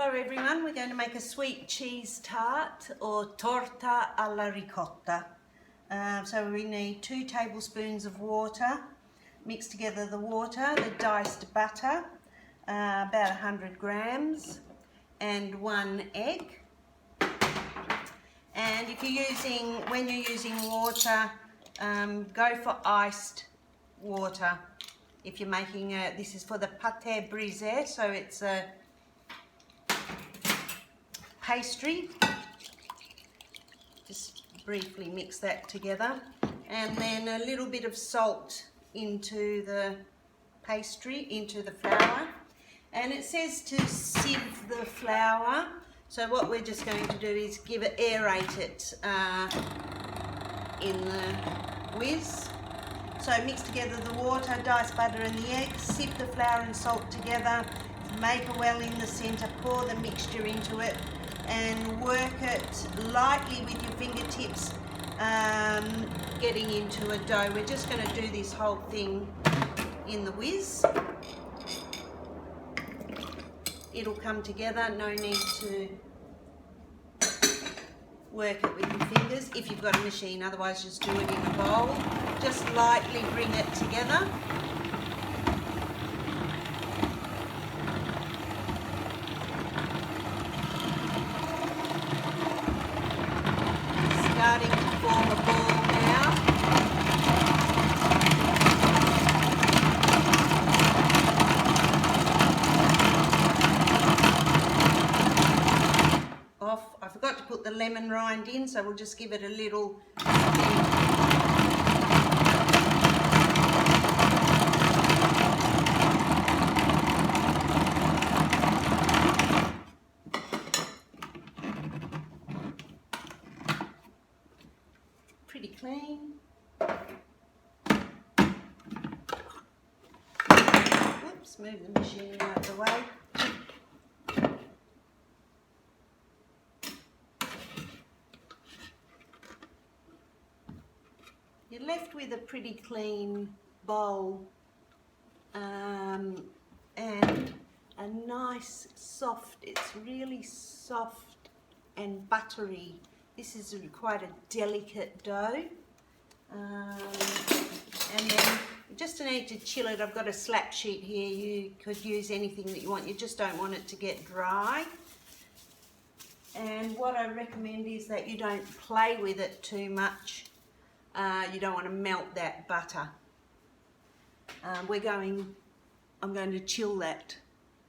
Hello everyone, we're going to make a sweet cheese tart or torta alla ricotta. So we need 2 tablespoons of water, mix together the water, the diced butter, about 100 grams, and 1 egg. And if you're when you're using water, go for iced water. If you're making this is for the pâté brisé, so it's a pastry. Just briefly mix that together, and then a little bit of salt into the pastry, into the flour. And it says to sieve the flour, so what we're just going to do is aerate it in the whiz. So mix together the water, diced butter and the egg, sieve the flour and salt together, make a well in the centre, pour the mixture into it and work it lightly with your fingertips, getting into a dough. We're just going to do this whole thing in the whiz. It'll come together, no need to work it with your fingers if you've got a machine, otherwise just do it in a bowl. Just lightly bring it together. Starting to form a ball now. I forgot to put the lemon rind in, so we'll just give it a little pretty clean. Oops, move the machine out of the way. You're left with a pretty clean bowl and a nice soft, it's really soft and buttery. This is quite a delicate dough. And then you just need to chill it. I've got a slap sheet here. You could use anything that you want. You just don't want it to get dry. And what I recommend is that you don't play with it too much. You don't want to melt that butter. I'm going to chill that